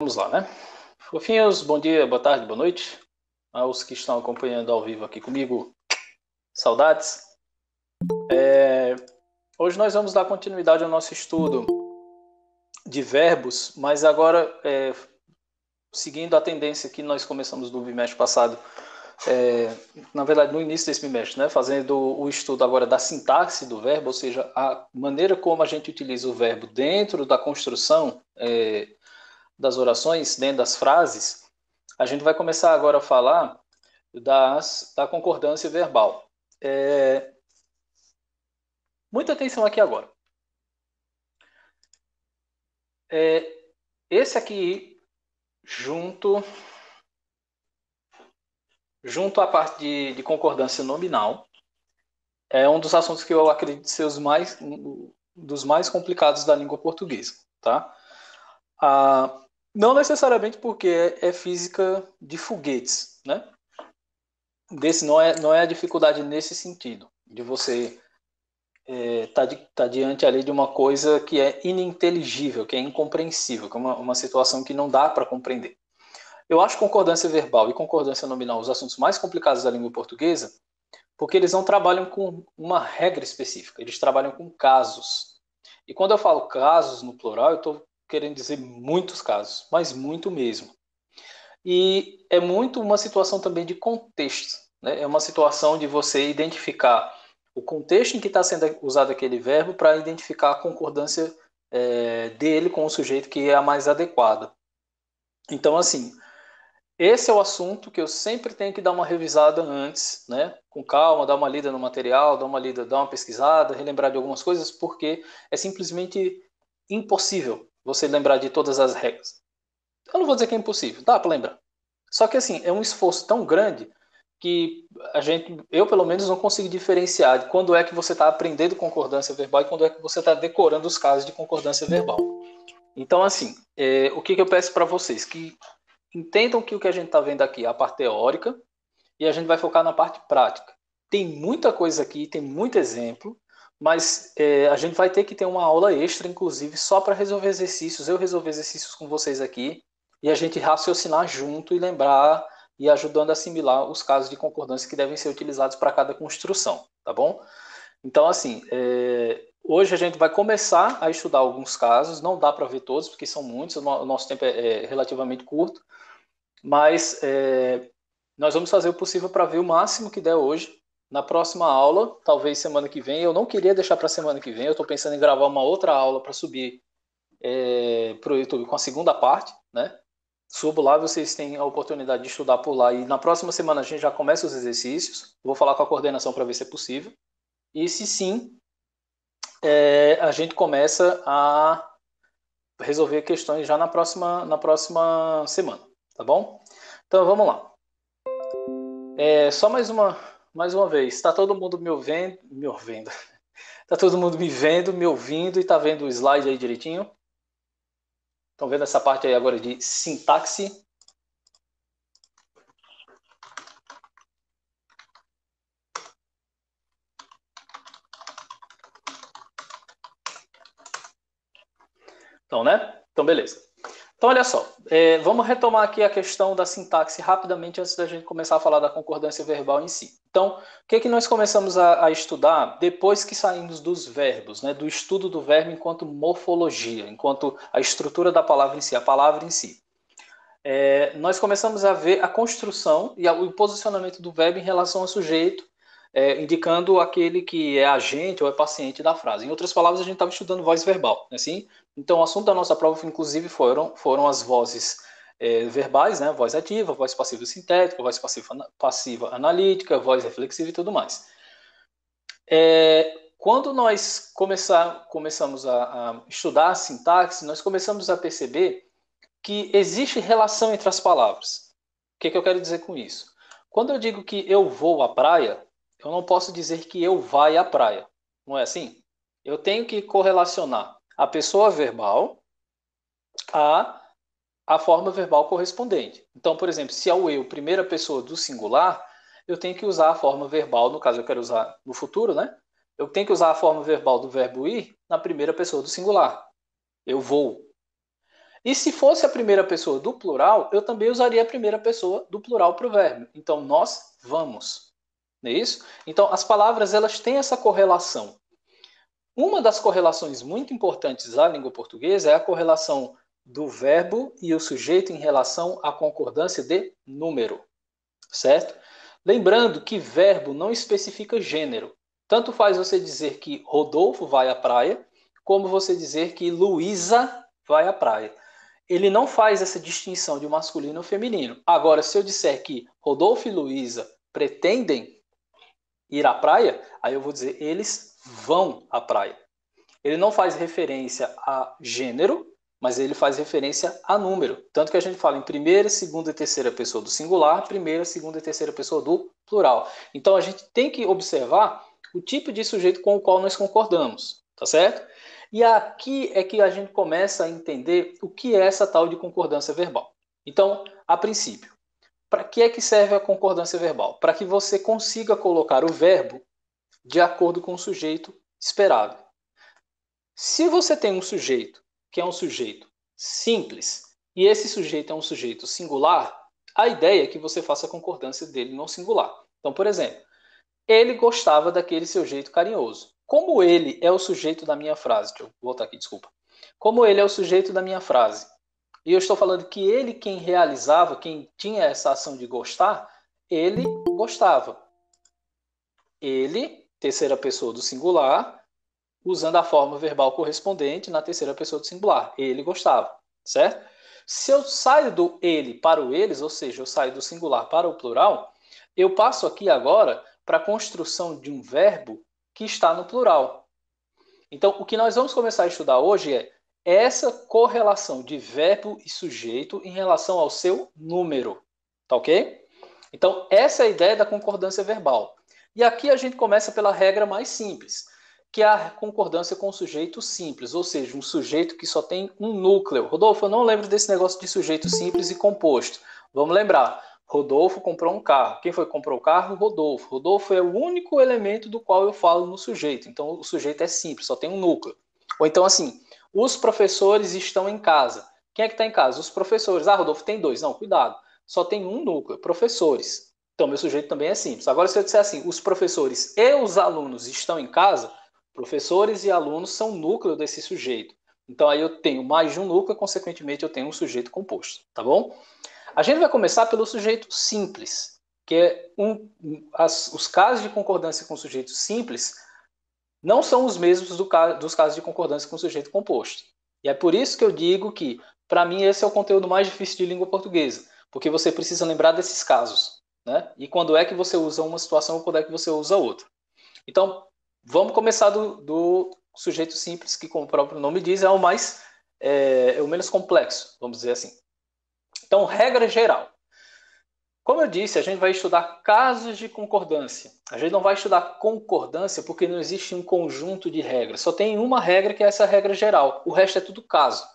Vamos lá, né? Fofinhos, bom dia, boa tarde, boa noite. Aos que estão acompanhando ao vivo aqui comigo, saudades. Hoje nós vamos dar continuidade ao nosso estudo de verbos, mas agora, seguindo a tendência que nós começamos no bimestre passado, na verdade no início desse bimestre, né? Fazendo o estudo agora da sintaxe do verbo, ou seja, a maneira como a gente utiliza o verbo dentro da construção das orações, dentro das frases. A gente vai começar agora a falar da concordância verbal. Muita atenção aqui agora. Esse aqui, junto à parte de concordância nominal, é um dos assuntos que eu acredito ser dos mais complicados da língua portuguesa. Tá? Não necessariamente porque é física de foguetes, né? Não é a dificuldade nesse sentido, de você tá diante ali de uma coisa que é ininteligível, que é incompreensível, que é uma situação que não dá para compreender. Eu acho concordância verbal e concordância nominal os assuntos mais complicados da língua portuguesa, porque eles não trabalham com uma regra específica, eles trabalham com casos. E quando eu falo casos no plural, eu estou querendo dizer muitos casos, mas muito mesmo. E é muito uma situação também de contexto, né? É uma situação de você identificar o contexto em que está sendo usado aquele verbo para identificar a concordância dele com o sujeito que é a mais adequada. Então, assim, esse é o assunto que eu sempre tenho que dar uma revisada antes, né? Com calma, dar uma lida no material, dar uma pesquisada, relembrar de algumas coisas, porque é simplesmente impossível você lembrar de todas as regras. Eu não vou dizer que é impossível, dá para lembrar. Só que assim, é um esforço tão grande que eu pelo menos não consigo diferenciar de quando é que você está aprendendo concordância verbal e quando é que você está decorando os casos de concordância verbal. Então, assim, o que eu peço para vocês? Que entendam que o que a gente está vendo aqui é a parte teórica e a gente vai focar na parte prática. Tem muita coisa aqui, tem muito exemplo, mas a gente vai ter que ter uma aula extra, inclusive, só para resolver exercícios. Eu resolver exercícios com vocês aqui e a gente raciocinar junto e lembrar e ajudando a assimilar os casos de concordância que devem ser utilizados para cada construção, tá bom? Então, assim, hoje a gente vai começar a estudar alguns casos, não dá para ver todos, porque são muitos, o nosso tempo é relativamente curto, mas nós vamos fazer o possível para ver o máximo que der hoje. Na próxima aula, talvez semana que vem, eu não queria deixar para semana que vem, eu estou pensando em gravar uma outra aula para subir para o YouTube com a segunda parte, né? Subo lá, vocês têm a oportunidade de estudar por lá e na próxima semana a gente já começa os exercícios. Vou falar com a coordenação para ver se é possível. E se sim, a gente começa a resolver questões já na próxima semana, tá bom? Então vamos lá. Só mais uma vez. Está todo mundo me ouvindo? Está todo mundo me vendo, me ouvindo e está vendo o slide aí direitinho? Estão vendo essa parte aí agora de sintaxe? Então, né? Então, beleza. Então, olha só. Vamos retomar aqui a questão da sintaxe rapidamente antes da gente começar a falar da concordância verbal em si. Então, o que nós começamos a estudar depois que saímos dos verbos, né? Do estudo do verbo enquanto morfologia, enquanto a estrutura da palavra em si, a palavra em si. Nós começamos a ver a construção e o posicionamento do verbo em relação ao sujeito, indicando aquele que é agente ou é paciente da frase. Em outras palavras, a gente estava estudando voz verbal, assim. Então, o assunto da nossa prova, inclusive, foram as vozes verbais, né? Voz ativa, voz passiva sintética, voz passiva analítica, voz reflexiva e tudo mais. Quando nós começamos a estudar a sintaxe, nós começamos a perceber que existe relação entre as palavras. O que eu quero dizer com isso? Quando eu digo que eu vou à praia, eu não posso dizer que eu vai à praia. Não é assim? Eu tenho que correlacionar a pessoa verbal à a forma verbal correspondente. Então, por exemplo, se é o eu, primeira pessoa do singular, eu tenho que usar a forma verbal, no caso eu quero usar no futuro, né? Eu tenho que usar a forma verbal do verbo ir na primeira pessoa do singular. Eu vou. E se fosse a primeira pessoa do plural, eu também usaria a primeira pessoa do plural para o verbo. Então, nós vamos. Não é isso? Então, as palavras elas têm essa correlação. Uma das correlações muito importantes da língua portuguesa é a correlação do verbo e o sujeito em relação à concordância de número, certo? Lembrando que verbo não especifica gênero. Tanto faz você dizer que Rodolfo vai à praia, como você dizer que Luísa vai à praia. Ele não faz essa distinção de masculino ou feminino. Agora, se eu disser que Rodolfo e Luísa pretendem ir à praia, aí eu vou dizer eles vão à praia. Ele não faz referência a gênero, mas ele faz referência a número. Tanto que a gente fala em primeira, segunda e terceira pessoa do singular, primeira, segunda e terceira pessoa do plural. Então a gente tem que observar o tipo de sujeito com o qual nós concordamos, tá certo? E aqui é que a gente começa a entender o que é essa tal de concordância verbal. Então, a princípio, para que é que serve a concordância verbal? Para que você consiga colocar o verbo de acordo com o sujeito esperado. Se você tem um sujeito que é um sujeito simples e esse sujeito é um sujeito singular, a ideia é que você faça a concordância dele no singular. Então, por exemplo, ele gostava daquele seu jeito carinhoso. Como ele é o sujeito da minha frase, deixa eu voltar aqui, desculpa. Como ele é o sujeito da minha frase, e eu estou falando que ele quem realizava, quem tinha essa ação de gostar, ele gostava. Ele, terceira pessoa do singular, usando a forma verbal correspondente na terceira pessoa do singular. Ele gostava, certo? Se eu saio do ele para o eles, ou seja, eu saio do singular para o plural, eu passo aqui agora para a construção de um verbo que está no plural. Então, o que nós vamos começar a estudar hoje é essa correlação de verbo e sujeito em relação ao seu número. Tá ok? Então, essa é a ideia da concordância verbal. E aqui a gente começa pela regra mais simples, que é a concordância com o sujeito simples, ou seja, um sujeito que só tem um núcleo. Rodolfo, eu não lembro desse negócio de sujeito simples e composto. Vamos lembrar. Rodolfo comprou um carro. Quem foi que comprou o carro? Rodolfo. Rodolfo é o único elemento do qual eu falo no sujeito. Então, o sujeito é simples, só tem um núcleo. Ou então, assim, os professores estão em casa. Quem é que está em casa? Os professores. Ah, Rodolfo, tem dois. Não, cuidado. Só tem um núcleo, professores. Então, meu sujeito também é simples. Agora, se eu disser assim, os professores e os alunos estão em casa, professores e alunos são o núcleo desse sujeito. Então, aí eu tenho mais de um núcleo, consequentemente, eu tenho um sujeito composto. Tá bom? A gente vai começar pelo sujeito simples, que é os casos de concordância com sujeito simples não são os mesmos dos casos de concordância com sujeito composto. E é por isso que eu digo que, para mim, esse é o conteúdo mais difícil de língua portuguesa, porque você precisa lembrar desses casos, né? E quando é que você usa uma situação ou quando é que você usa outra. Então, vamos começar do sujeito simples, que, como o próprio nome diz, é o menos complexo, vamos dizer assim. Então, regra geral. Como eu disse, a gente vai estudar casos de concordância. A gente não vai estudar concordância porque não existe um conjunto de regras. Só tem uma regra que é essa regra geral. O resto é tudo caso.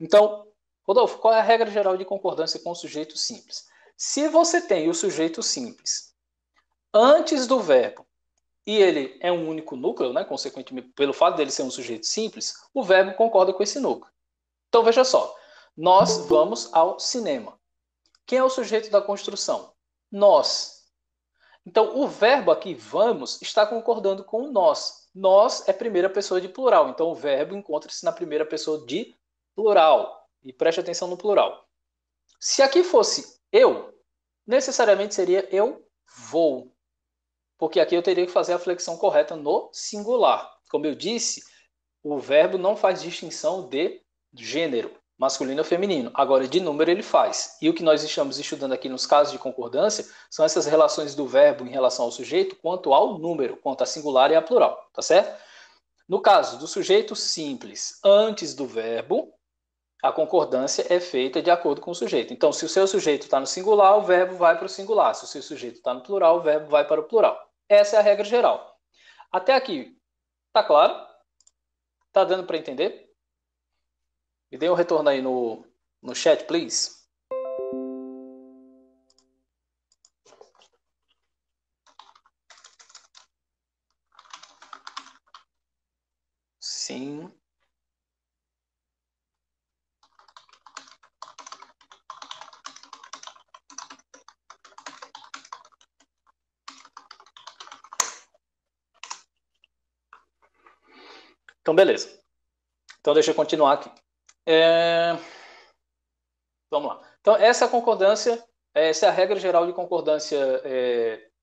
Então, Rodolfo, qual é a regra geral de concordância com o sujeito simples? Se você tem o sujeito simples antes do verbo e ele é um único núcleo, né, consequentemente, pelo fato dele ser um sujeito simples, o verbo concorda com esse núcleo. Então, veja só. Nós vamos ao cinema. Quem é o sujeito da construção? Nós. Então, o verbo aqui, vamos, está concordando com o nós. Nós é primeira pessoa de plural. Então, o verbo encontra-se na primeira pessoa de plural. E preste atenção no plural. Se aqui fosse eu, necessariamente seria eu vou. Porque aqui eu teria que fazer a flexão correta no singular. Como eu disse, o verbo não faz distinção de gênero, masculino ou feminino. Agora, de número ele faz. E o que nós estamos estudando aqui nos casos de concordância são essas relações do verbo em relação ao sujeito quanto ao número, quanto a singular e a plural, tá certo? No caso do sujeito simples antes do verbo, a concordância é feita de acordo com o sujeito. Então, se o seu sujeito está no singular, o verbo vai para o singular. Se o seu sujeito está no plural, o verbo vai para o plural. Essa é a regra geral. Até aqui, tá claro? Tá dando para entender? Me dê um retorno aí no chat, please. Sim. Então, beleza. Então, deixa eu continuar aqui. Vamos lá. Então, essa concordância, essa é a regra geral de concordância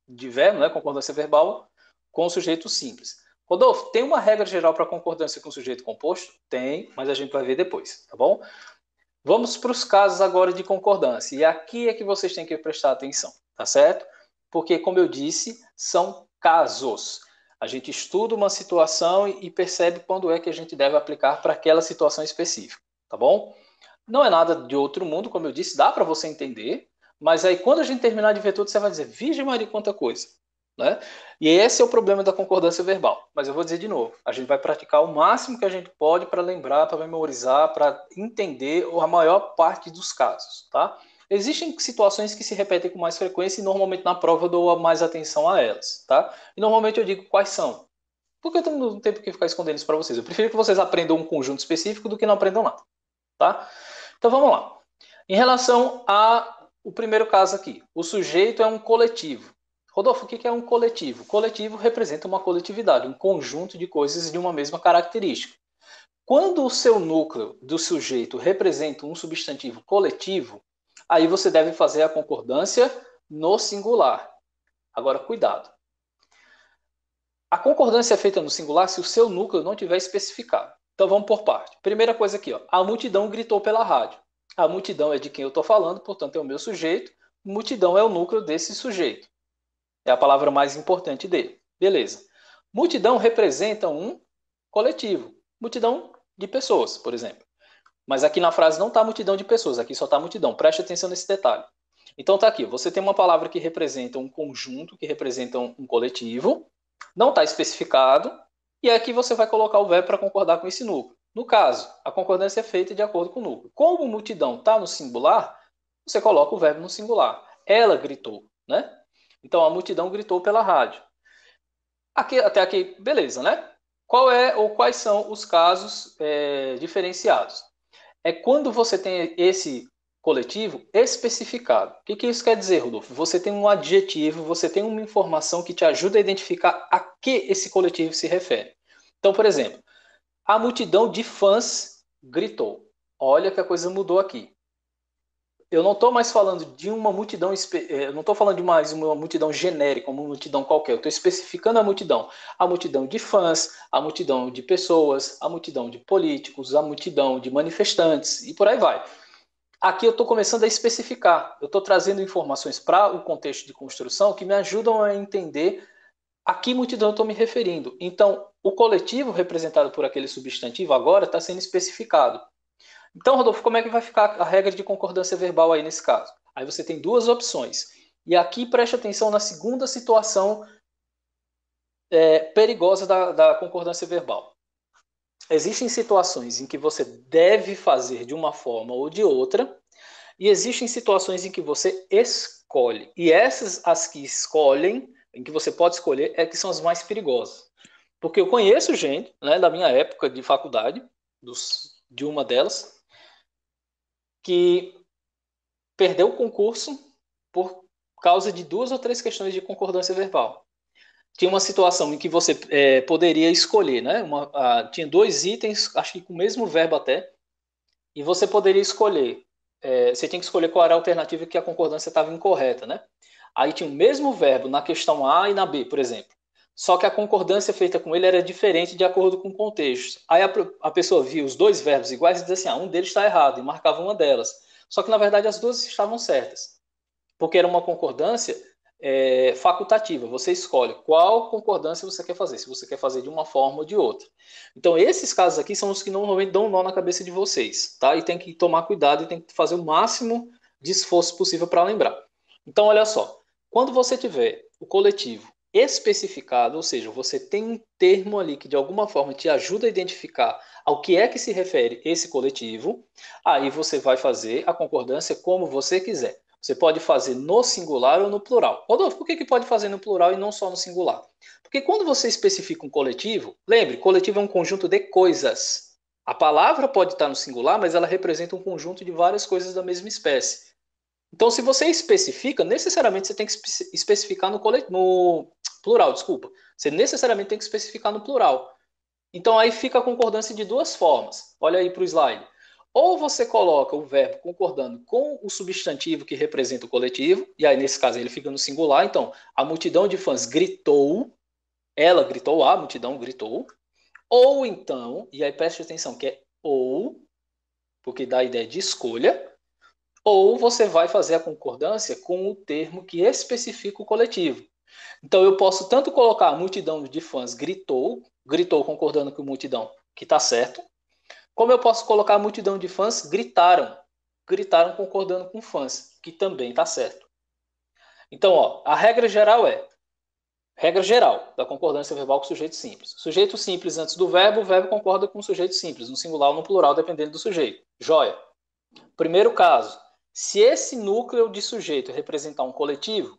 de verbo, né? Concordância verbal com o sujeito simples. Rodolfo, tem uma regra geral para concordância com o sujeito composto? Tem, mas a gente vai ver depois, tá bom? Vamos para os casos agora de concordância. E aqui é que vocês têm que prestar atenção, tá certo? Porque, como eu disse, são casos. A gente estuda uma situação e percebe quando é que a gente deve aplicar para aquela situação específica, tá bom? Não é nada de outro mundo, como eu disse, dá para você entender, mas aí quando a gente terminar de ver tudo, você vai dizer, Virgem Maria, quanta coisa. Né? E esse é o problema da concordância verbal. Mas eu vou dizer de novo, a gente vai praticar o máximo que a gente pode para lembrar, para memorizar, para entender a maior parte dos casos. Tá? Existem situações que se repetem com mais frequência e normalmente na prova eu dou mais atenção a elas. Tá? E normalmente eu digo quais são. Porque eu não tenho por que ficar escondendo isso para vocês. Eu prefiro que vocês aprendam um conjunto específico do que não aprendam nada. Tá? Então vamos lá. Em relação ao primeiro caso aqui, o sujeito é um coletivo. Rodolfo, o que é um coletivo? Coletivo representa uma coletividade, um conjunto de coisas de uma mesma característica. Quando o seu núcleo do sujeito representa um substantivo coletivo, aí você deve fazer a concordância no singular. Agora, cuidado. A concordância é feita no singular se o seu núcleo não tiver especificado. Então vamos por parte. Primeira coisa aqui, ó. A multidão gritou pela rádio. A multidão é de quem eu estou falando, portanto é o meu sujeito. Multidão é o núcleo desse sujeito. É a palavra mais importante dele. Beleza. Multidão representa um coletivo. Multidão de pessoas, por exemplo. Mas aqui na frase não está multidão de pessoas, aqui só está multidão. Preste atenção nesse detalhe. Então tá aqui, você tem uma palavra que representa um conjunto, que representa um coletivo, não está especificado, e aqui você vai colocar o verbo para concordar com esse núcleo. No caso, a concordância é feita de acordo com o núcleo. Como multidão está no singular, você coloca o verbo no singular. Ela gritou, né? Então a multidão gritou pela rádio. Aqui, até aqui, beleza, né? Qual é ou quais são os casos diferenciados? É quando você tem esse coletivo especificado. O que isso quer dizer, Rodolfo? Você tem um adjetivo, você tem uma informação que te ajuda a identificar a que esse coletivo se refere. Então, por exemplo, a multidão de fãs gritou. Olha que a coisa mudou aqui. Eu não estou mais falando de uma multidão, eu não estou falando de mais uma multidão genérica, uma multidão qualquer. Eu estou especificando a multidão. A multidão de fãs, a multidão de pessoas, a multidão de políticos, a multidão de manifestantes e por aí vai. Aqui eu estou começando a especificar. Eu estou trazendo informações para o contexto de construção que me ajudam a entender a que multidão eu estou me referindo. Então, o coletivo representado por aquele substantivo agora está sendo especificado. Então, Rodolfo, como é que vai ficar a regra de concordância verbal aí nesse caso? Aí você tem duas opções. E aqui preste atenção na segunda situação perigosa da concordância verbal. Existem situações em que você deve fazer de uma forma ou de outra, e existem situações em que você escolhe. E essas, as que escolhem, em que você pode escolher, é que são as mais perigosas. Porque eu conheço gente, né, da minha época de faculdade, de uma delas, que perdeu o concurso por causa de 2 ou 3 questões de concordância verbal. Tinha uma situação em que você poderia escolher, né? Tinha 2 itens, acho que com o mesmo verbo até, e você poderia escolher. Você tinha que escolher qual era a alternativa que a concordância estava incorreta, né? Aí tinha o mesmo verbo na questão A e na B, por exemplo. Só que a concordância feita com ele era diferente de acordo com o contexto. Aí a pessoa via os 2 verbos iguais e dizia assim, um deles está errado, e marcava uma delas. Só que, na verdade, as 2 estavam certas. Porque era uma concordância facultativa. Você escolhe qual concordância você quer fazer, se você quer fazer de uma forma ou de outra. Então, esses casos aqui são os que normalmente dão um nó na cabeça de vocês, tá? E tem que tomar cuidado e tem que fazer o máximo de esforço possível para lembrar. Então, olha só. Quando você tiver o coletivo especificado, ou seja, você tem um termo ali que de alguma forma te ajuda a identificar ao que é que se refere esse coletivo, aí você vai fazer a concordância como você quiser. Você pode fazer no singular ou no plural. Rodolfo, por que pode fazer no plural e não só no singular? Porque quando você especifica um coletivo, lembre, coletivo é um conjunto de coisas. A palavra pode estar no singular, mas ela representa um conjunto de várias coisas da mesma espécie. Então, se você especifica, necessariamente você tem que especificar no plural, desculpa. Você necessariamente tem que especificar no plural. Então aí fica a concordância de duas formas. Olha aí para o slide. Ou você coloca o verbo concordando com o substantivo que representa o coletivo, e aí nesse caso ele fica no singular. Então, a multidão de fãs gritou, ela gritou, a multidão gritou. Ou então, e aí preste atenção que é ou, porque dá a ideia de escolha, ou você vai fazer a concordância com o termo que especifica o coletivo. Então eu posso tanto colocar a multidão de fãs gritou, gritou concordando com a multidão, que está certo, como eu posso colocar a multidão de fãs gritaram, gritaram concordando com fãs, que também está certo. Então, ó, a regra geral da concordância verbal com sujeito simples. Sujeito simples antes do verbo, o verbo concorda com o sujeito simples, no singular ou no plural, dependendo do sujeito. Joia. Primeiro caso, se esse núcleo de sujeito representar um coletivo,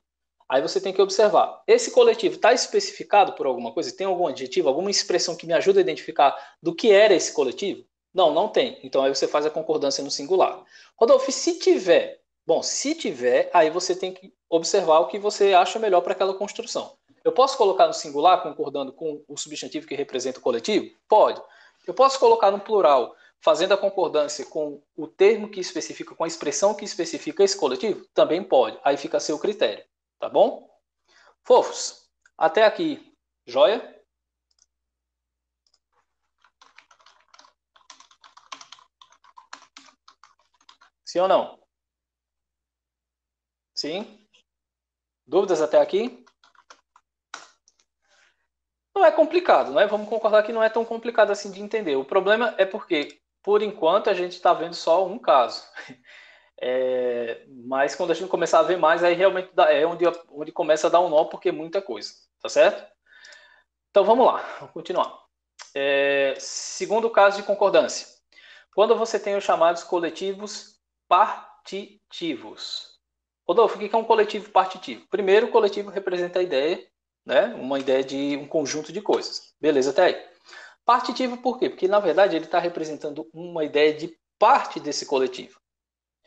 aí você tem que observar, esse coletivo está especificado por alguma coisa? Tem algum adjetivo, alguma expressão que me ajuda a identificar do que era esse coletivo? Não, não tem. Então aí você faz a concordância no singular. Rodolfo, se tiver, bom, se tiver, aí você tem que observar o que você acha melhor para aquela construção. Eu posso colocar no singular concordando com o substantivo que representa o coletivo? Pode. Eu posso colocar no plural fazendo a concordância com o termo que especifica, com a expressão que especifica esse coletivo? Também pode. Aí fica a seu critério. Tá bom? Fofos, até aqui. Joia? Sim ou não? Sim? Dúvidas até aqui? Não é complicado, né? Vamos concordar que não é tão complicado assim de entender. O problema é porque, por enquanto, a gente está vendo só um caso. Mas quando a gente começar a ver mais, aí realmente é onde começa a dar um nó, porque é muita coisa. Tá certo? Então vamos lá, vamos continuar. Segundo caso de concordância. Quando você tem os chamados coletivos partitivos. Rodolfo, o que é um coletivo partitivo? Primeiro, o coletivo representa a ideia, né? Uma ideia de um conjunto de coisas. Beleza, até aí. Partitivo por quê? Porque, na verdade, ele está representando uma ideia de parte desse coletivo.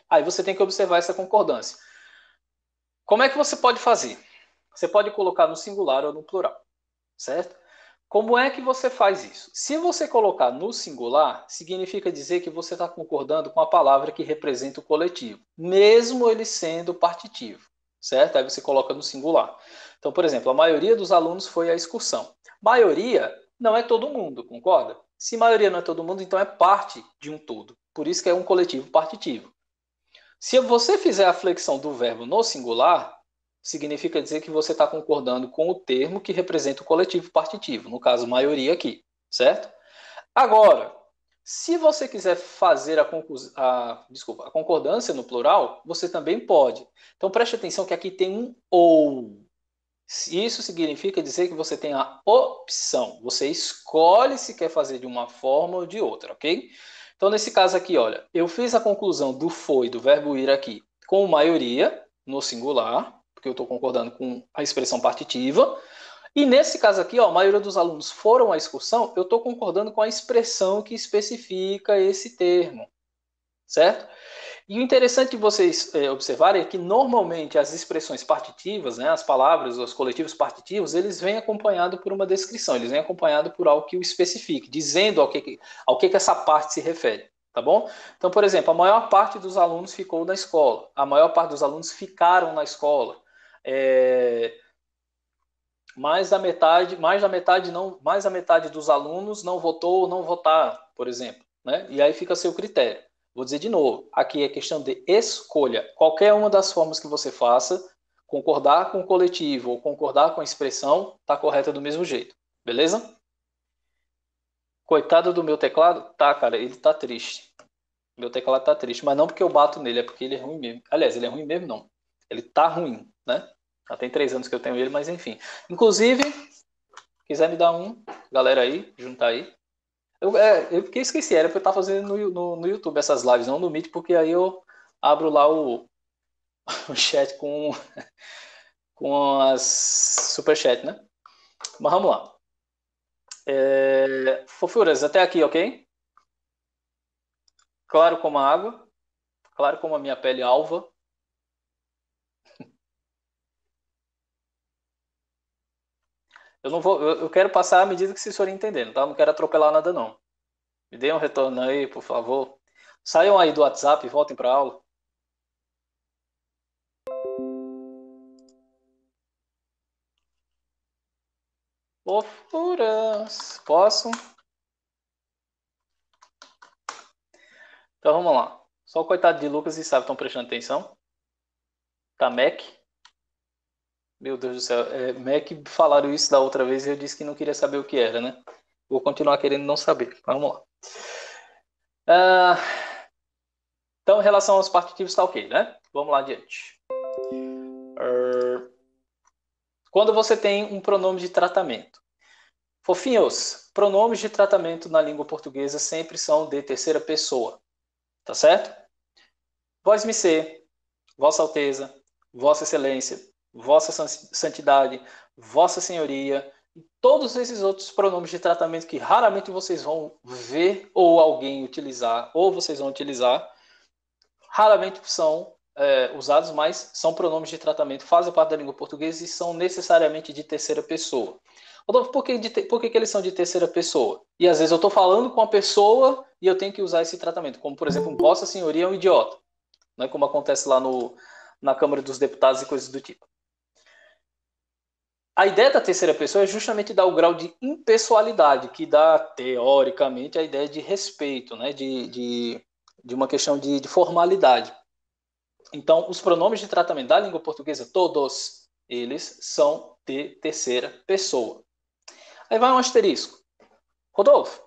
Aí você tem que observar essa concordância. Como é que você pode fazer? Você pode colocar no singular ou no plural, certo? Como é que você faz isso? Se você colocar no singular, significa dizer que você está concordando com a palavra que representa o coletivo, mesmo ele sendo partitivo, certo? Aí você coloca no singular. Então, por exemplo, a maioria dos alunos foi à excursão. Maioria não é todo mundo, concorda? Se maioria não é todo mundo, então é parte de um todo. Por isso que é um coletivo partitivo. Se você fizer a flexão do verbo no singular, significa dizer que você está concordando com o termo que representa o coletivo partitivo, no caso, maioria aqui, certo? Agora, se você quiser fazer a concordância no plural, você também pode. Então preste atenção que aqui tem um ou. Isso significa dizer que você tem a opção. Você escolhe se quer fazer de uma forma ou de outra, ok? Então, nesse caso aqui, olha, eu fiz a conclusão do foi, do verbo ir aqui, com maioria, no singular, porque eu estou concordando com a expressão partitiva. E nesse caso aqui, ó, a maioria dos alunos foram à excursão, eu estou concordando com a expressão que especifica esse termo, certo? E o interessante de vocês observarem é que normalmente as expressões partitivas, né, as palavras, os coletivos partitivos, eles vêm acompanhados por uma descrição, eles vêm acompanhados por algo que o especifique, dizendo ao que essa parte se refere, tá bom? Então, por exemplo, a maior parte dos alunos ficou na escola, a maior parte dos alunos ficaram na escola, mais da metade dos alunos não votou ou não votaram, por exemplo, né? E aí fica a seu critério. Vou dizer de novo, aqui é questão de escolha. Qualquer uma das formas que você faça, concordar com o coletivo ou concordar com a expressão, está correta do mesmo jeito. Beleza? Coitado do meu teclado? Tá, cara, ele tá triste. Meu teclado tá triste, mas não porque eu bato nele, é porque ele é ruim mesmo. Aliás, ele é ruim mesmo, não. Ele tá ruim, né? Já tem 3 anos que eu tenho ele, mas enfim. Inclusive, quiser me dar um, galera aí, juntar aí. Eu porque esqueci, era porque eu tava fazendo no YouTube essas lives, não no Meet, porque aí eu abro lá o chat com as superchat, né? Mas vamos lá. Fofuras, até aqui, ok? Claro como a água, claro como a minha pele alva. Eu quero passar à medida que vocês forem entendendo, tá? Eu não quero atropelar nada, não. Me deem um retorno aí, por favor. Saiam aí do WhatsApp e voltem para a aula. Fofuras. Posso? Então vamos lá. Só o coitado de Lucas e Sábio estão prestando atenção. Tá, Mac? Meu Deus do céu. Mac falaram isso da outra vez e eu disse que não queria saber o que era, né? Vou continuar querendo não saber. Vamos lá. Ah, então, em relação aos partitivos, está ok, né? Vamos lá adiante. Quando você tem um pronome de tratamento. Fofinhos, pronomes de tratamento na língua portuguesa sempre são de terceira pessoa. Tá certo? Vós-me ser, Vossa Alteza, Vossa Excelência, Vossa Santidade, Vossa Senhoria, e todos esses outros pronomes de tratamento que raramente vocês vão ver ou alguém utilizar, ou vocês vão utilizar, raramente são usados, mas são pronomes de tratamento, fazem parte da língua portuguesa e são necessariamente de terceira pessoa. Rodolfo, por que eles são de terceira pessoa? E às vezes eu estou falando com a pessoa e eu tenho que usar esse tratamento, como por exemplo, Vossa Senhoria é um idiota, né? Como acontece lá na Câmara dos Deputados e coisas do tipo. A ideia da terceira pessoa é justamente dar o grau de impessoalidade, que dá, teoricamente, a ideia de respeito, né? de uma questão de formalidade. Então, os pronomes de tratamento da língua portuguesa, todos eles são de terceira pessoa. Aí vai um asterisco. Rodolfo,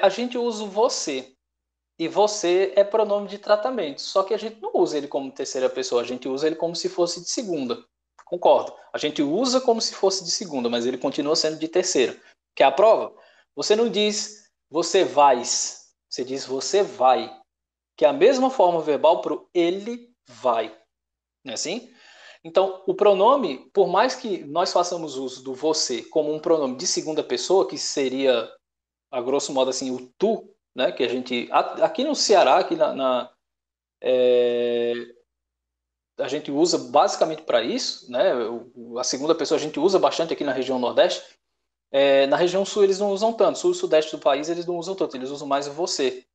a gente usa o você. E você é pronome de tratamento. Só que a gente não usa ele como terceira pessoa, a gente usa ele como se fosse de segunda. Concordo. A gente usa como se fosse de segunda, mas ele continua sendo de terceira. Quer a prova? Você não diz você vais, você diz você vai. Que é a mesma forma verbal para o ele vai. Não é assim? Então, o pronome, por mais que nós façamos uso do você como um pronome de segunda pessoa, que seria, a grosso modo, assim, o tu, né? Que a gente. Aqui no Ceará, aqui a gente usa basicamente para isso, né? A segunda pessoa a gente usa bastante aqui na região Nordeste. Na região Sul eles não usam tanto. Sul e Sudeste do país eles não usam tanto, eles usam mais o você.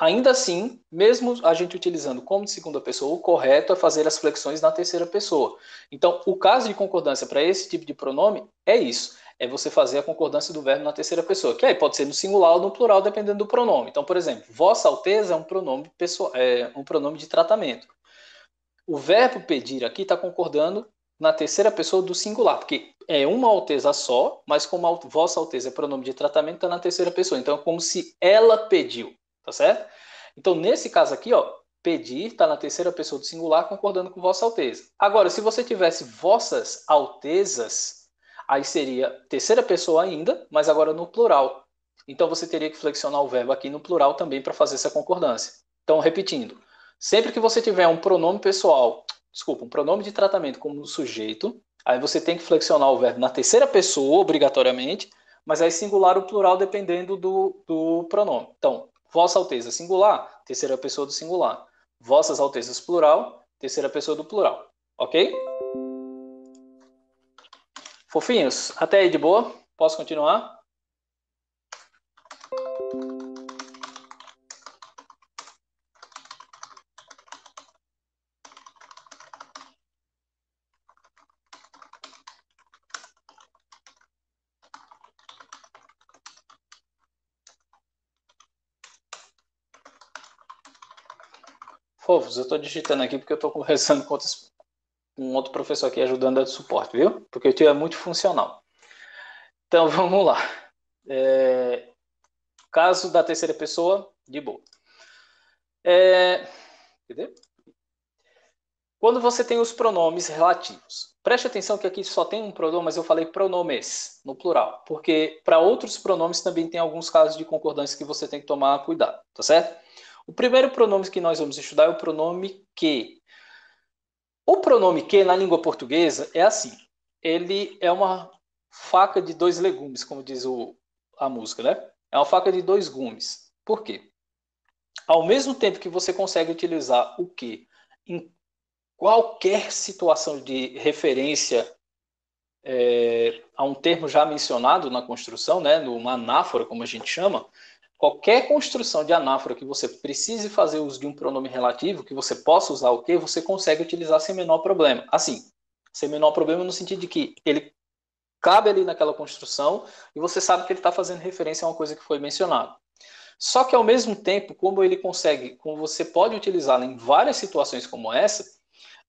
Ainda assim, mesmo a gente utilizando como de segunda pessoa, o correto é fazer as flexões na terceira pessoa. Então, o caso de concordância para esse tipo de pronome é isso. É você fazer a concordância do verbo na terceira pessoa, que aí pode ser no singular ou no plural, dependendo do pronome. Então, por exemplo, Vossa Alteza é um pronome pessoal, um pronome de tratamento. O verbo pedir aqui está concordando na terceira pessoa do singular, porque é uma alteza só, mas como a Vossa Alteza é pronome de tratamento, está na terceira pessoa. Então, é como se ela pediu. Tá certo? Então, nesse caso aqui, ó, pedir está na terceira pessoa do singular, concordando com Vossa Alteza. Agora, se você tivesse Vossas Altezas, aí seria terceira pessoa ainda, mas agora no plural. Então, você teria que flexionar o verbo aqui no plural também para fazer essa concordância. Então, repetindo, sempre que você tiver um pronome pessoal, desculpa, um pronome de tratamento como sujeito, aí você tem que flexionar o verbo na terceira pessoa, obrigatoriamente, mas aí singular ou plural dependendo do pronome. Então, Vossa Alteza singular, terceira pessoa do singular. Vossas Altezas plural, terceira pessoa do plural. Ok? Fofinhos, até aí de boa? Posso continuar? Fofos, eu estou digitando aqui porque eu estou conversando com um outro professor aqui ajudando a dar suporte, viu? Porque o tio é muito funcional. Então vamos lá. Caso da terceira pessoa, de boa. Entendeu? Quando você tem os pronomes relativos, preste atenção que aqui só tem um pronome, mas eu falei pronomes no plural, porque para outros pronomes também tem alguns casos de concordância que você tem que tomar cuidado, tá certo? O primeiro pronome que nós vamos estudar é o pronome que. O pronome que na língua portuguesa é assim, ele é uma faca de dois legumes, como diz a música, né? É uma faca de dois gumes. Por quê? Ao mesmo tempo que você consegue utilizar o que em qualquer situação de referência a um termo já mencionado na construção, né, numa anáfora, como a gente chama, qualquer construção de anáfora que você precise fazer uso de um pronome relativo, que você possa usar o que, você consegue utilizar sem menor problema. Assim, sem menor problema no sentido de que ele cabe ali naquela construção e você sabe que ele está fazendo referência a uma coisa que foi mencionada. Só que, ao mesmo tempo, como você pode utilizá-lo em várias situações como essa,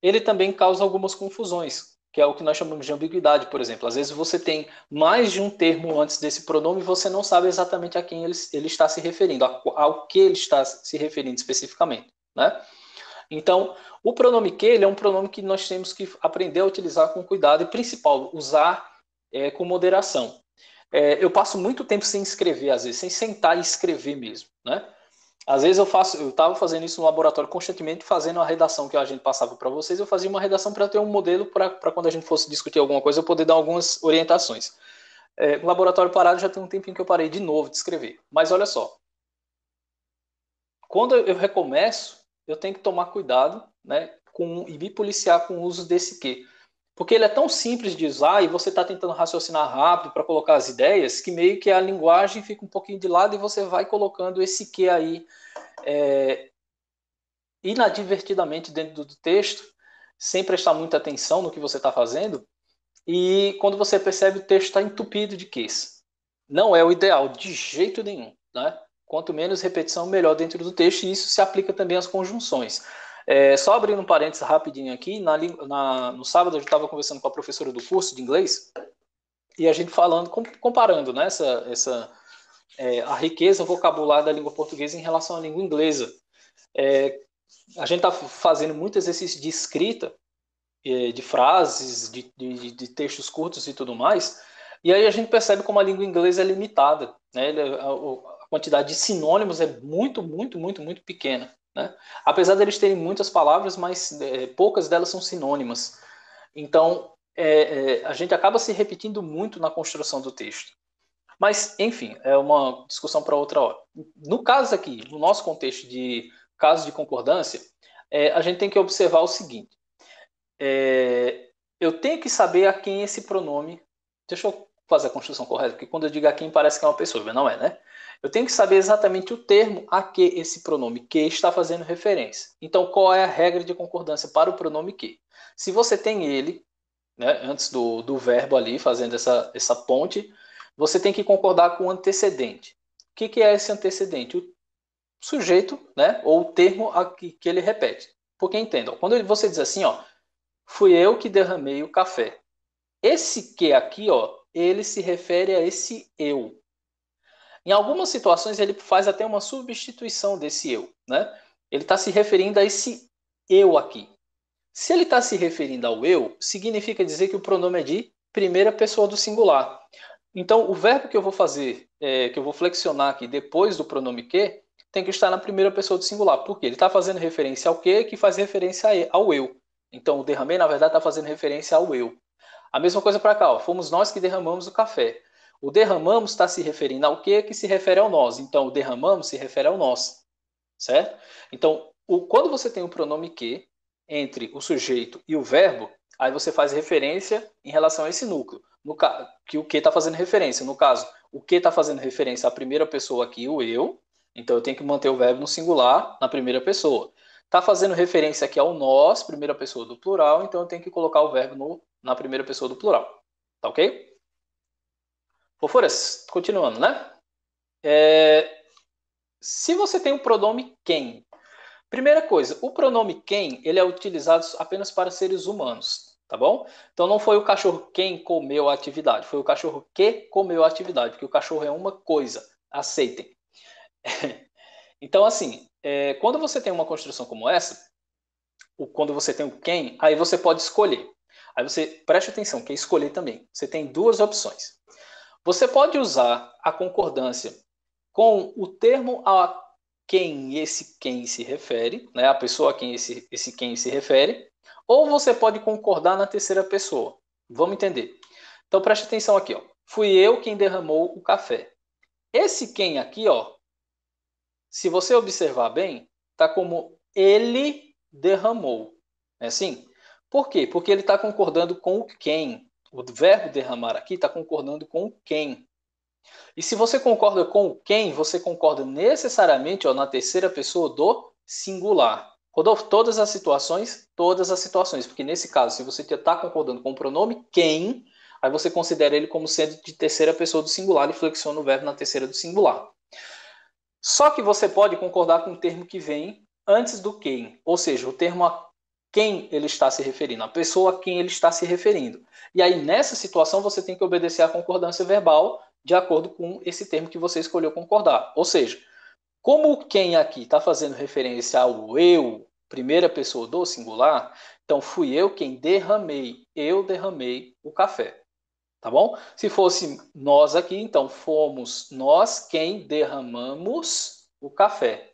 ele também causa algumas confusões, que é o que nós chamamos de ambiguidade, por exemplo. Às vezes você tem mais de um termo antes desse pronome e você não sabe exatamente a quem ele está se referindo, ao que ele está se referindo especificamente, né? Então, o pronome que ele é um pronome que nós temos que aprender a utilizar com cuidado e, principal, usar com moderação. Eu passo muito tempo sem escrever, às vezes, sem sentar e escrever mesmo, né? Às vezes eu estava fazendo isso no laboratório constantemente, fazendo a redação que a gente passava para vocês, eu fazia uma redação para ter um modelo para quando a gente fosse discutir alguma coisa, eu poder dar algumas orientações. No laboratório parado já tem um tempinho que eu parei de novo de escrever. Mas olha só, quando eu recomeço, eu tenho que tomar cuidado, né, e me policiar com o uso desse que. Porque ele é tão simples de usar e você está tentando raciocinar rápido para colocar as ideias, que meio que a linguagem fica um pouquinho de lado e você vai colocando esse que aí inadvertidamente dentro do texto, sem prestar muita atenção no que você está fazendo, e quando você percebe, o texto está entupido de ques. Não é o ideal, de jeito nenhum, né? Quanto menos repetição, melhor dentro do texto, e isso se aplica também às conjunções. Só abrindo um parênteses rapidinho aqui, no sábado eu estava conversando com a professora do curso de inglês, e a gente falando, comparando, né, a riqueza vocabular da língua portuguesa em relação à língua inglesa. A gente está fazendo muito exercício de escrita, de frases, de textos curtos e tudo mais, e aí a gente percebe como a língua inglesa é limitada, né? A quantidade de sinônimos é muito, muito, muito, muito pequena, né? Apesar deles terem muitas palavras, mas poucas delas são sinônimas. Então, a gente acaba se repetindo muito na construção do texto. Mas, enfim, é uma discussão para outra hora. No caso aqui, no nosso contexto de caso de concordância, a gente tem que observar o seguinte. Eu tenho que saber a quem esse pronome... Deixa eu fazer a construção correta, porque quando eu digo a quem parece que é uma pessoa, mas não é, né? Eu tenho que saber exatamente o termo a que esse pronome que está fazendo referência. Então, qual é a regra de concordância para o pronome que? Se você tem ele, né, antes do verbo ali, fazendo essa ponte, você tem que concordar com o antecedente. O que é esse antecedente? O sujeito, né, ou o termo a que ele repete. Porque entendam, quando você diz assim, ó, fui eu que derramei o café. Esse que aqui, ó, ele se refere a esse eu. Em algumas situações ele faz até uma substituição desse eu, né? Ele está se referindo a esse eu aqui. Se ele está se referindo ao eu, significa dizer que o pronome é de primeira pessoa do singular. Então, o verbo que eu vou fazer, que eu vou flexionar aqui depois do pronome que, tem que estar na primeira pessoa do singular. Por quê? Ele está fazendo referência ao que faz referência ao eu. Então, o derramei, na verdade, está fazendo referência ao eu. A mesma coisa para cá, ó. Fomos nós que derramamos o café. O derramamos está se referindo ao que se refere ao nós. Então, o derramamos se refere ao nós. Certo? Então, quando você tem o pronome que entre o sujeito e o verbo, aí você faz referência em relação a esse núcleo. Que o que está fazendo referência. No caso, o que está fazendo referência à primeira pessoa aqui, o eu. Então, eu tenho que manter o verbo no singular, na primeira pessoa. Está fazendo referência aqui ao nós, primeira pessoa do plural, então eu tenho que colocar o verbo na primeira pessoa do plural. Tá ok? Fofuras, continuando, né? Se você tem o pronome quem, primeira coisa, o pronome quem, ele é utilizado apenas para seres humanos, tá bom? Então não foi o cachorro quem comeu a atividade, foi o cachorro que comeu a atividade, porque o cachorro é uma coisa, aceitem. Então assim, quando você tem uma construção como essa, quando você tem o quem, aí você pode escolher. Aí você preste atenção, que é escolher também. Você tem duas opções. Você pode usar a concordância com o termo a quem esse quem se refere, né? A pessoa a quem esse quem se refere, ou você pode concordar na terceira pessoa. Vamos entender. Então preste atenção aqui, ó. Fui eu quem derramou o café. Esse quem aqui, ó, se você observar bem, tá como ele derramou. É assim? Por quê? Porque ele está concordando com o quem. O verbo derramar aqui está concordando com quem. E se você concorda com quem, você concorda necessariamente na terceira pessoa do singular. Rodolfo, todas as situações, porque nesse caso, se você está concordando com o pronome quem, aí você considera ele como sendo de terceira pessoa do singular e flexiona o verbo na terceira do singular. Só que você pode concordar com o termo que vem antes do quem, ou seja, o termo a quem ele está se referindo, a pessoa a quem ele está se referindo. E aí, nessa situação, você tem que obedecer à concordância verbal de acordo com esse termo que você escolheu concordar. Ou seja, como o quem aqui está fazendo referência ao eu, primeira pessoa do singular, então fui eu quem derramei, eu derramei o café. Tá bom? Se fosse nós aqui, então fomos nós quem derramamos o café.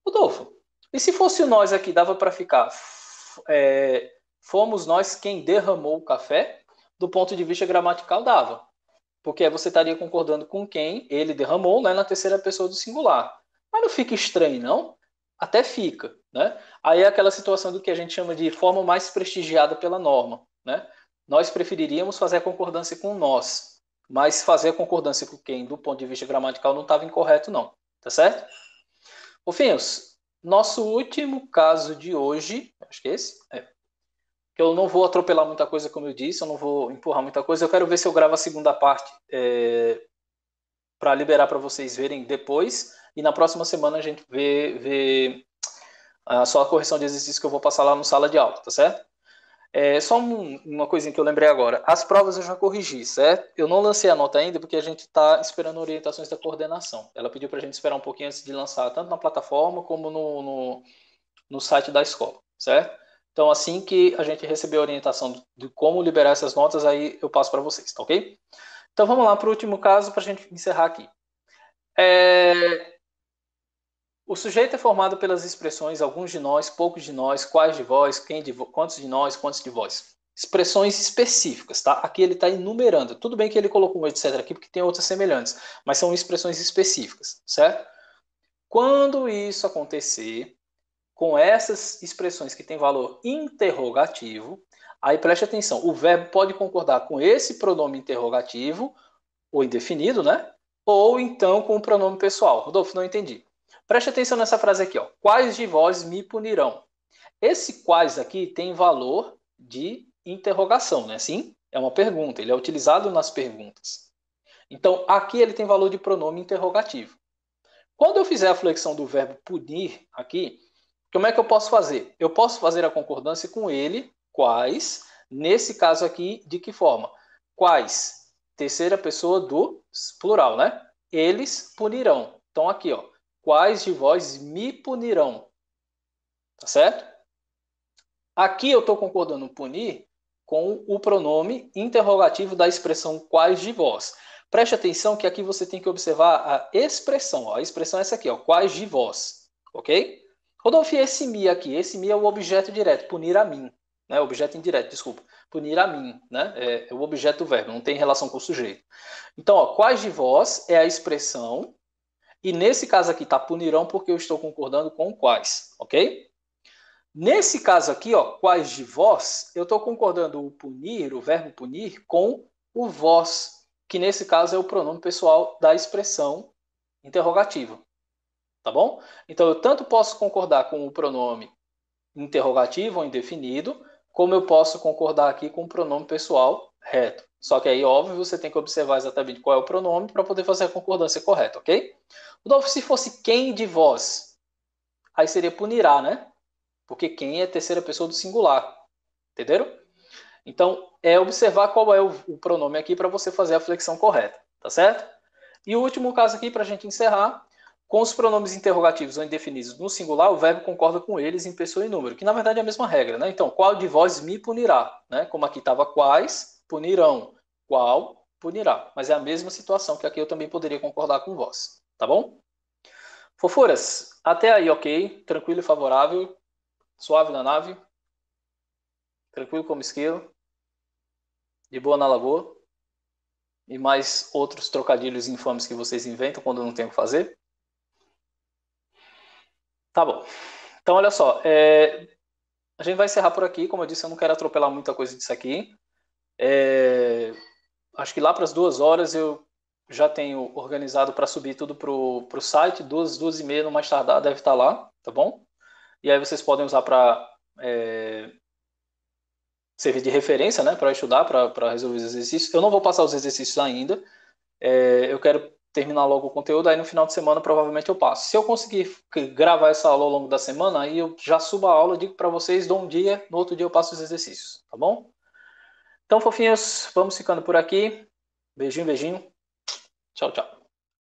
Rodolfo, e se fosse nós aqui, dava para ficar fomos nós quem derramou o café? Do ponto de vista gramatical, dava. Porque aí você estaria concordando com quem ele derramou, né, na terceira pessoa do singular. Mas não fica estranho, não? Até fica, né? Aí é aquela situação do que a gente chama de forma mais prestigiada pela norma, né? Nós preferiríamos fazer a concordância com nós, mas fazer a concordância com quem, do ponto de vista gramatical, não estava incorreto, não. Tá certo? Fofinhos, nosso último caso de hoje, acho que é esse, que eu não vou atropelar muita coisa, como eu disse, eu não vou empurrar muita coisa, eu quero ver se eu gravo a segunda parte para liberar para vocês verem depois, e na próxima semana a gente vê só a correção de exercício que eu vou passar lá no sala de aula, tá certo? Só uma coisinha que eu lembrei agora. As provas eu já corrigi, certo? Eu não lancei a nota ainda porque a gente está esperando orientações da coordenação. Ela pediu para a gente esperar um pouquinho antes de lançar, tanto na plataforma como no site da escola, certo? Então, assim que a gente receber a orientação de como liberar essas notas, aí eu passo para vocês, tá ok? Então, vamos lá para o último caso para a gente encerrar aqui. O sujeito é formado pelas expressões alguns de nós, poucos de nós, quais de vós, quantos de nós, quantos de vós. Expressões específicas, tá? Aqui ele está enumerando. Tudo bem que ele colocou um etc aqui porque tem outras semelhantes, mas são expressões específicas, certo? Quando isso acontecer, com essas expressões que têm valor interrogativo, aí preste atenção, o verbo pode concordar com esse pronome interrogativo, ou indefinido, né? Ou então com o pronome pessoal. Rodolfo, não entendi. Preste atenção nessa frase aqui, ó. Quais de vós me punirão? Esse quais aqui tem valor de interrogação, né? Sim, é uma pergunta, ele é utilizado nas perguntas. Então, aqui ele tem valor de pronome interrogativo. Quando eu fizer a flexão do verbo punir aqui, como é que eu posso fazer? Eu posso fazer a concordância com ele, quais, nesse caso aqui, de que forma? Quais? Terceira pessoa do plural, né? Eles punirão. Então, aqui, ó. Quais de vós me punirão? Tá certo? Aqui eu estou concordando punir com o pronome interrogativo da expressão quais de vós. Preste atenção que aqui você tem que observar a expressão. Ó. A expressão é essa aqui, ó, quais de vós. Ok? Rodolfo, esse mi aqui, esse mi é o objeto direto, punir a mim. Né? Objeto indireto, desculpa. Punir a mim. Né? É o objeto do verbo, não tem relação com o sujeito. Então, ó, quais de vós é a expressão. E nesse caso aqui está punirão porque eu estou concordando com quais. Ok? Nesse caso aqui, ó, quais de vós, eu estou concordando o punir, o verbo punir, com o vós, que nesse caso é o pronome pessoal da expressão interrogativa. Tá bom? Então, eu tanto posso concordar com o pronome interrogativo ou indefinido, como eu posso concordar aqui com o pronome pessoal reto. Só que aí, óbvio, você tem que observar exatamente qual é o pronome para poder fazer a concordância correta, ok? Rodolfo, se fosse quem de vós, aí seria punirá, né? Porque quem é terceira pessoa do singular. Entenderam? Então, é observar qual é o pronome aqui para você fazer a flexão correta. Tá certo? E o último caso aqui, para a gente encerrar, com os pronomes interrogativos ou indefinidos no singular, o verbo concorda com eles em pessoa e número, que na verdade é a mesma regra. Né? Então, qual de vós me punirá? Né? Como aqui estava quais, punirão. Qual, punirá. Mas é a mesma situação que aqui eu também poderia concordar com vós. Tá bom? Fofuras, até aí, ok? Tranquilo e favorável. Suave na nave, tranquilo como esquilo, de boa na lagoa, e mais outros trocadilhos infames que vocês inventam quando não tem o que fazer. Tá bom. Então, olha só, a gente vai encerrar por aqui. Como eu disse, eu não quero atropelar muita coisa disso aqui. Acho que lá para as 2 horas eu já tenho organizado para subir tudo para o site. 2, 2h30 no mais tardar deve estar lá, tá bom? E aí vocês podem usar para servir de referência, né? Para estudar, para resolver os exercícios. Eu não vou passar os exercícios ainda. Eu quero terminar logo o conteúdo, aí no final de semana provavelmente eu passo. Se eu conseguir gravar essa aula ao longo da semana, aí eu já subo a aula, digo para vocês, dou um dia, no outro dia eu passo os exercícios, tá bom? Então, fofinhos, vamos ficando por aqui. Beijinho, beijinho. Tchau, tchau.